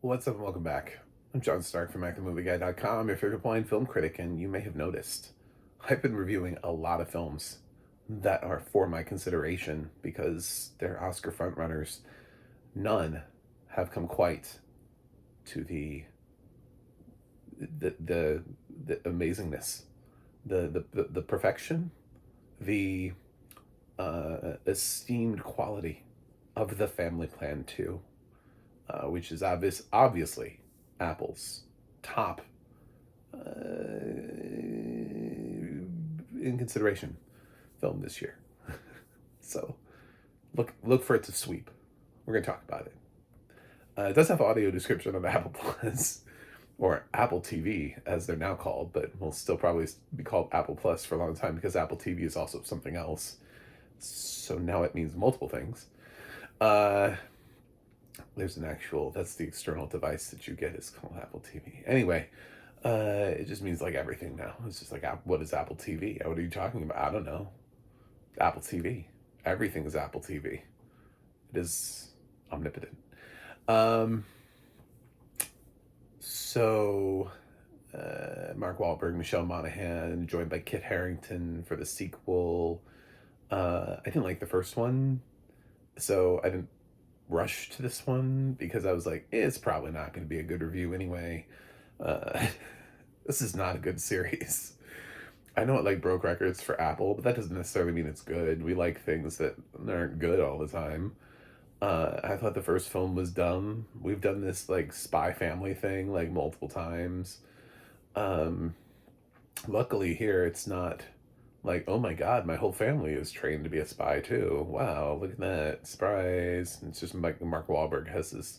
What's up and welcome back. I'm John Stark from MacTheMovieGuy.com, your favorite blind film critic, and you may have noticed I've been reviewing a lot of films that are for my consideration because they're Oscar frontrunners. None have come quite to the amazingness, the perfection, the esteemed quality of The Family Plan 2. Which is obviously Apple's top in consideration film this year. So look for it to sweep. We're gonna talk about it. It does have audio description on Apple Plus or Apple TV as they're now called, but will still probably be called Apple Plus for a long time because Apple TV is also something else. So now it means multiple things. There's an actual, that's the external device that you get, is called Apple TV. Anyway, it just means like everything now. It's just like, what is Apple TV? What are you talking about? I don't know. Apple TV. Everything is Apple TV. It is omnipotent. So, Mark Wahlberg, Michelle Monaghan, joined by Kit Harington for the sequel. I didn't like the first one, so I didn't rush to this one because I was like, it's probably not going to be a good review anyway. This is not a good series. I know it like broke records for Apple, but that doesn't necessarily mean it's good. We like things that aren't good all the time. I thought the first film was dumb. We've done this like Spy Family thing like multiple times. Luckily here it's not like, oh my god, my whole family is trained to be a spy too. Wow, look at that. Surprise. It's just like Mark Wahlberg has this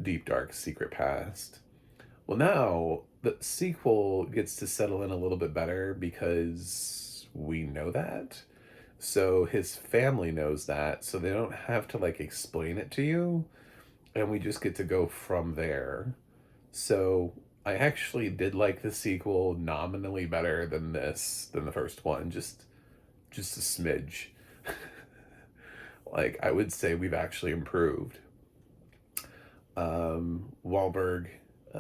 deep, dark, secret past. Well, now the sequel gets to settle in a little bit better because we know that. So his family knows that, so they don't have to like explain it to you. And we just get to go from there. So I actually did like the sequel nominally better than the first one, just a smidge. Like I would say we've actually improved. Wahlberg, I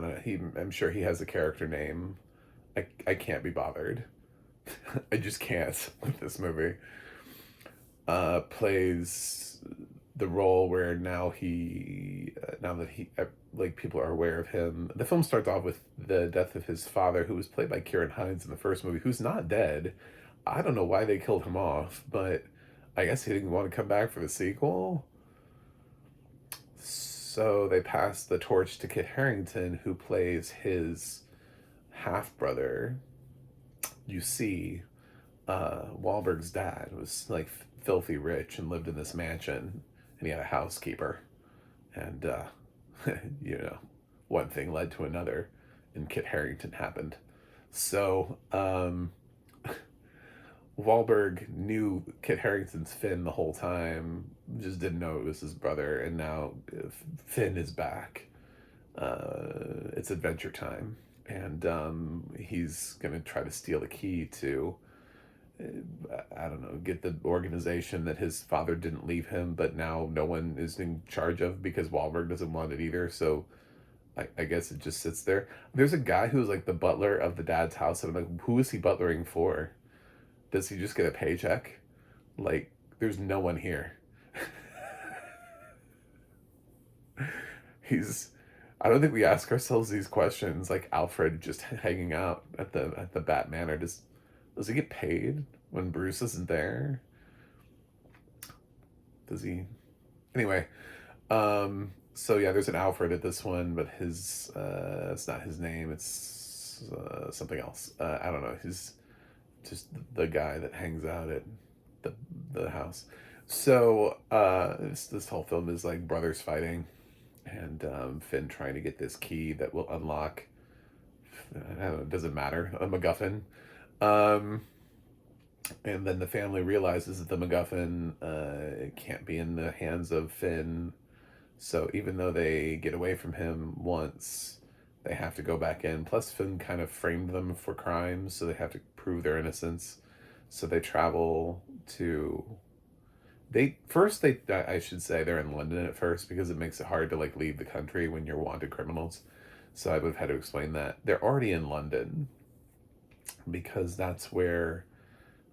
don't know. I'm sure he has a character name. I can't be bothered. I just can't with this movie. Plays the role where now that he like people are aware of him. The film starts off with the death of his father, who was played by Kieran Hines in the first movie, who's not dead. I don't know why they killed him off, but I guess he didn't want to come back for the sequel. So they passed the torch to Kit Harington, who plays his half brother. You see, Wahlberg's dad was like filthy rich and lived in this mansion, and he had a housekeeper, and you know, one thing led to another, and Kit Harington happened. So Wahlberg knew Kit Harington's Finn the whole time, just didn't know it was his brother, and now Finn is back. It's adventure time, and he's gonna try to steal the key to, I don't know, get the organization that his father didn't leave him, but now no one is in charge of because Wahlberg doesn't want it either. So I guess it just sits there. There's a guy who's like the butler of the dad's house, and I'm like, who is he butlering for? Does he just get a paycheck? Like, there's no one here. He's, I don't think we ask ourselves these questions. Like Alfred just hanging out at the Bat Manor. Does he get paid when Bruce isn't there? Does he? Anyway, so yeah, there's an Alfred at this one, but his it's not his name. It's something else. I don't know. He's just the guy that hangs out at the house. So this whole film is like brothers fighting, and Finn trying to get this key that will unlock, I don't know, it doesn't matter, a MacGuffin. And then the family realizes that the MacGuffin it can't be in the hands of Finn. So even though they get away from him once, they have to go back in. Plus, Finn kind of framed them for crimes, so they have to prove their innocence. So they travel to I should say they're in London at first because it makes it hard to like leave the country when you're wanted criminals. So I would have had to explain that. They're already in London because that's where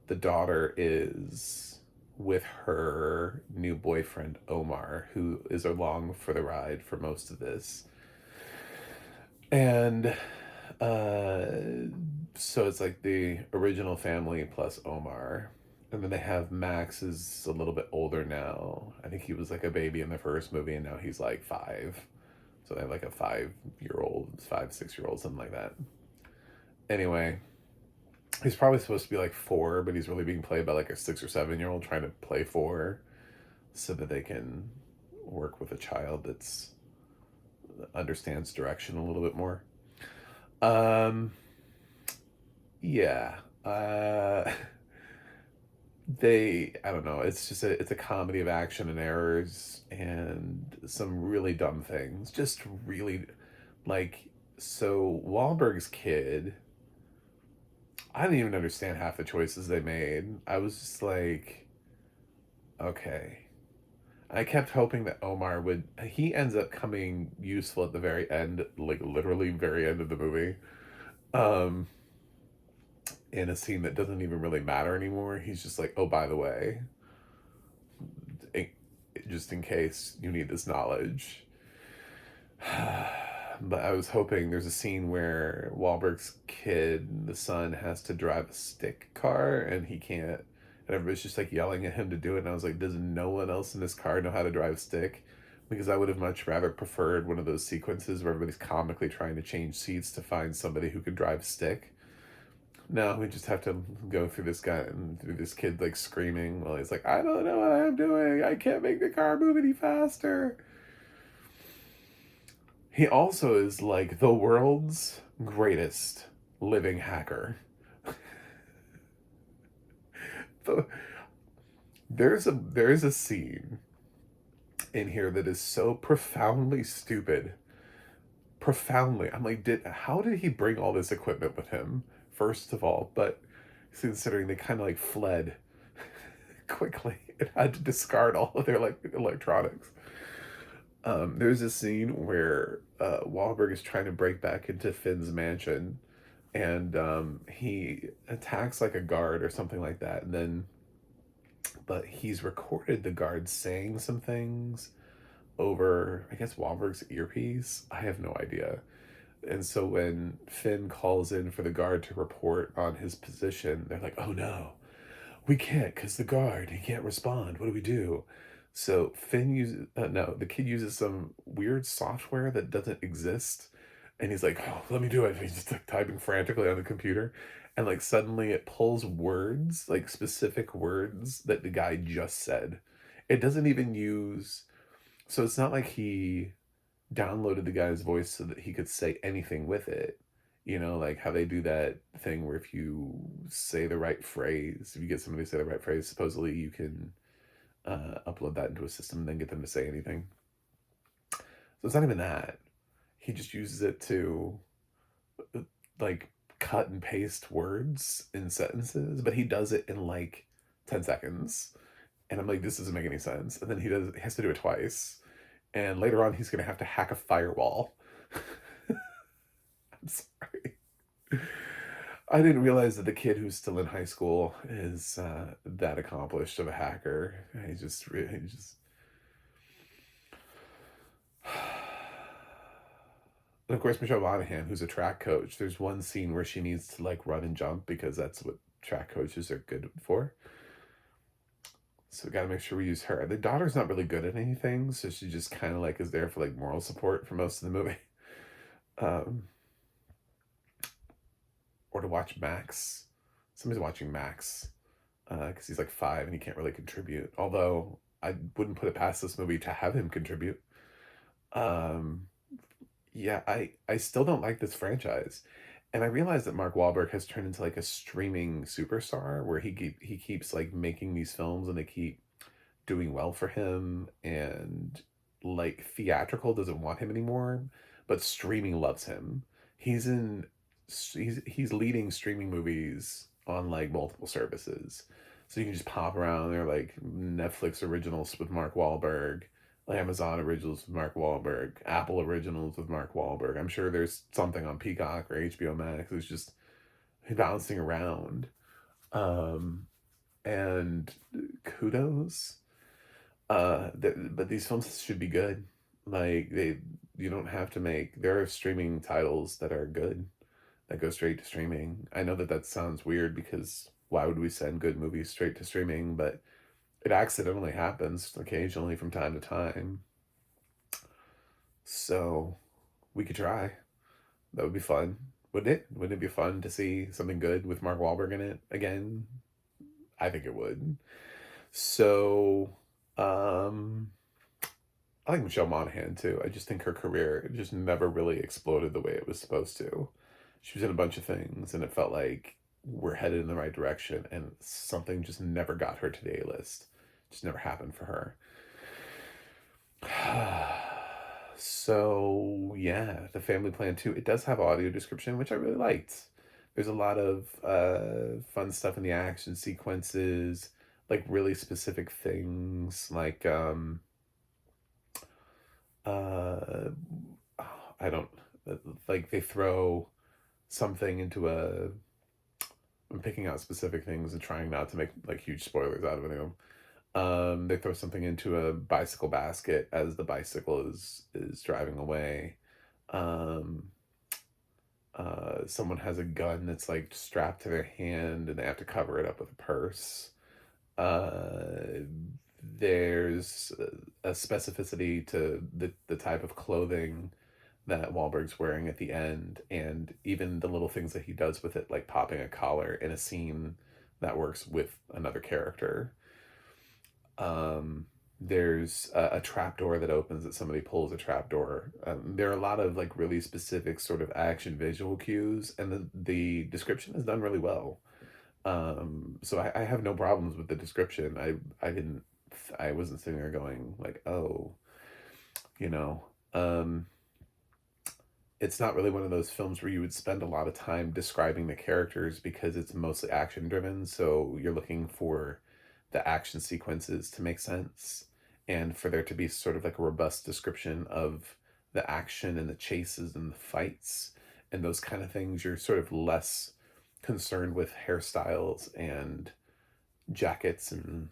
the daughter is with her new boyfriend Omar, who is along for the ride for most of this. And uh so it's like the original family plus Omar. And then they have Max is a little bit older now. I think he was like a baby in the first movie and now he's like 5. So they have like a 5-year old, 5, 6-year old, something like that. Anyway, he's probably supposed to be like 4, but he's really being played by like a 6 or 7-year old trying to play 4 so that they can work with a child that's understands direction a little bit more. Um, yeah. I don't know. It's just it's a comedy of action and errors and some really dumb things. Just really like so Wahlberg's kid. I didn't even understand half the choices they made. I was just like, okay. I kept hoping that Omar would. He ends up coming useful at the very end, like literally very end of the movie. Um, in a scene that doesn't even really matter anymore. He's just like, oh, by the way, it, just in case you need this knowledge. But I was hoping there's a scene where Wahlberg's kid, the son, has to drive a stick car and he can't. And everybody's just like yelling at him to do it. And I was like, does no one else in this car know how to drive stick? Because I would have much rather preferred one of those sequences where everybody's comically trying to change seats to find somebody who could drive stick. No, we just have to go through this guy and through this kid like screaming while he's like, I don't know what I'm doing. I can't make the car move any faster. He also is like the world's greatest living hacker. the, there's a scene in here that is so profoundly stupid. Profoundly. I'm like, how did he bring all this equipment with him? First of all, but considering they kind of like fled quickly and had to discard all of their like electronics. There's a scene where Wahlberg is trying to break back into Finn's mansion, and he attacks like a guard or something like that, and then, but he's recorded the guard saying some things over, I guess, Wahlberg's earpiece. I have no idea. And so when Finn calls in for the guard to report on his position, they're like, oh no, we can't because the guard, he can't respond. What do we do? So Finn uses, no, the kid uses some weird software that doesn't exist. And he's like, oh, let me do it. And he's just like typing frantically on the computer. And like suddenly it pulls words, like specific words that the guy just said. It doesn't even use, so it's not like he downloaded the guy's voice so that he could say anything with it. You know, like how they do that thing where if you say the right phrase, if you get somebody to say the right phrase, supposedly you can upload that into a system and then get them to say anything. So it's not even that. He just uses it to like cut and paste words in sentences, but he does it in like 10 seconds. And I'm like, this doesn't make any sense. And then he has to do it twice. And later on, he's going to have to hack a firewall. I'm sorry. I didn't realize that the kid who's still in high school is that accomplished of a hacker. He just. And of course, Michelle Monaghan, who's a track coach, there's one scene where she needs to like run and jump because that's what track coaches are good for. So we got to make sure we use her. The daughter's not really good at anything, so she just kind of like is there for like moral support for most of the movie. Or to watch Max. Somebody's watching Max because he's like 5 and he can't really contribute. Although I wouldn't put it past this movie to have him contribute. Yeah, I still don't like this franchise. And I realize that Mark Wahlberg has turned into like a streaming superstar where he keeps like making these films and they keep doing well for him, and like theatrical doesn't want him anymore, but streaming loves him. He's in he's leading streaming movies on like multiple services. So you can just pop around. They're like Netflix originals with Mark Wahlberg, Amazon originals with Mark Wahlberg, Apple originals with Mark Wahlberg. I'm sure there's something on Peacock or HBO Max. It's just bouncing around. Um, and kudos. But these films should be good. Like you don't have to make. There are streaming titles that are good that go straight to streaming. I know that that sounds weird because why would we send good movies straight to streaming? But it accidentally happens occasionally from time to time. So we could try. That would be fun. Wouldn't it? Wouldn't it be fun to see something good with Mark Wahlberg in it again? I think it would. So, um, I like Michelle Monaghan too. I just think her career just never really exploded the way it was supposed to. She was in a bunch of things, and it felt like we're headed in the right direction, and something just never got her to the A list. Just never happened for her. So yeah, the Family Plan 2, it does have audio description, which I really liked. There's a lot of fun stuff in the action sequences, like really specific things, like uh, I don't like they throw something into a. I'm picking out specific things and trying not to make like huge spoilers out of anything. They throw something into a bicycle basket as the bicycle is driving away. Um, Someone has a gun that's like strapped to their hand and they have to cover it up with a purse. Uh, there's a specificity to the type of clothing that Wahlberg's wearing at the end, and even the little things that he does with it, like popping a collar in a scene that works with another character. There's a trap door that opens that somebody pulls a trap door. There are a lot of like really specific sort of action visual cues, and the description is done really well. So I have no problems with the description. I wasn't sitting there going like, oh, you know, um, it's not really one of those films where you would spend a lot of time describing the characters because it's mostly action driven. So you're looking for the action sequences to make sense and for there to be sort of like a robust description of the action and the chases and the fights and those kind of things. You're sort of less concerned with hairstyles and jackets and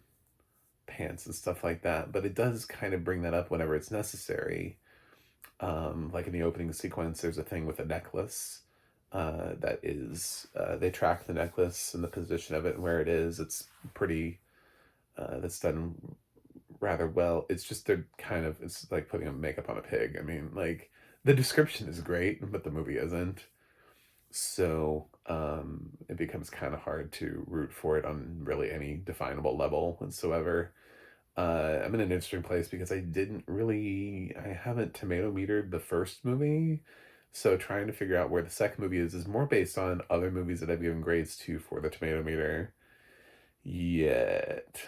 pants and stuff like that. But it does kind of bring that up whenever it's necessary. Like in the opening sequence, there's a thing with a necklace that is, they track the necklace and the position of it and where it is. It's pretty, that's done rather well. It's just they're kind of, it's like putting a makeup on a pig. I mean, like, the description is great, but the movie isn't. So it becomes kind of hard to root for it on really any definable level whatsoever. I'm in an interesting place because I haven't tomato metered the first movie. So trying to figure out where the second movie is more based on other movies that I've given grades to for the tomato meter yet.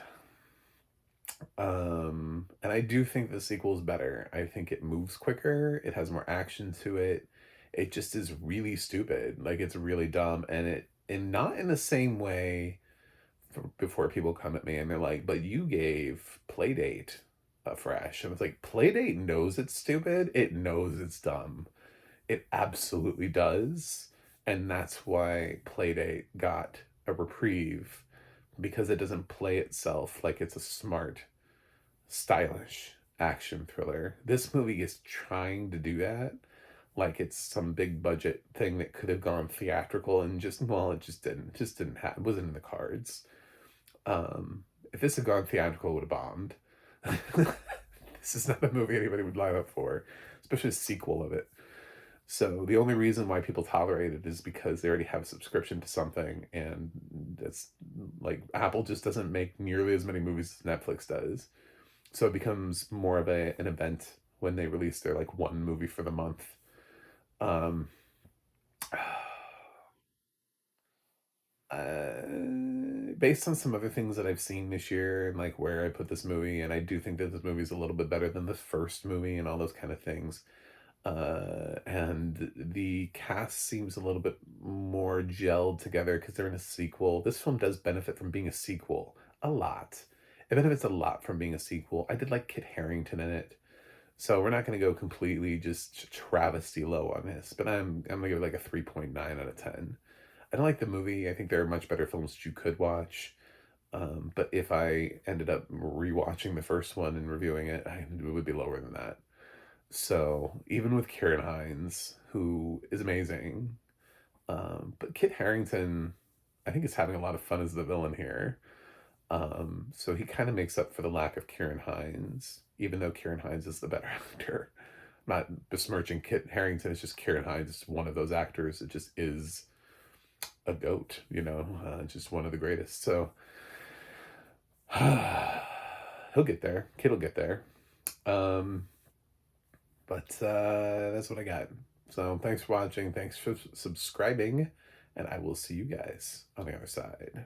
And I do think the sequel is better. I think it moves quicker, it has more action to it. It just is really stupid. Like it's really dumb and not in the same way before people come at me and they're like, but you gave Playdate a fresh. And it's like, Playdate knows it's stupid. It knows it's dumb. It absolutely does. And that's why Playdate got a reprieve because it doesn't play itself like it's a smart, stylish action thriller. This movie is trying to do that like it's some big budget thing that could have gone theatrical and just well it just didn't have it wasn't in the cards. If this had gone theatrical, it would have bombed. This is not a movie anybody would line up for, especially a sequel of it. So the only reason why people tolerate it is because they already have a subscription to something, and it's like Apple just doesn't make nearly as many movies as Netflix does. So it becomes more of an event when they release their like one movie for the month. Um, Based on some other things that I've seen this year and like where I put this movie, and I do think that this movie is a little bit better than the first movie and all those kind of things. And the cast seems a little bit more gelled together because they're in a sequel. This film does benefit from being a sequel a lot. It benefits a lot from being a sequel. I did like Kit Harington in it. So we're not going to go completely just travesty low on this, but I'm going to give it like a 3.9 out of 10. I don't like the movie. I think there are much better films that you could watch. But if I ended up rewatching the first one and reviewing it, it would be lower than that. So even with Kieran Hines, who is amazing, but Kit Harington, I think is having a lot of fun as the villain here. So he kind of makes up for the lack of Kieran Hines, even though Kieran Hines is the better actor. I'm not besmirching Kit Harington. It's just Kieran Hines is one of those actors that just is a goat, just one of the greatest. So he'll get there. Kid will get there. But that's what I got. So thanks for watching. Thanks for subscribing. And I will see you guys on the other side.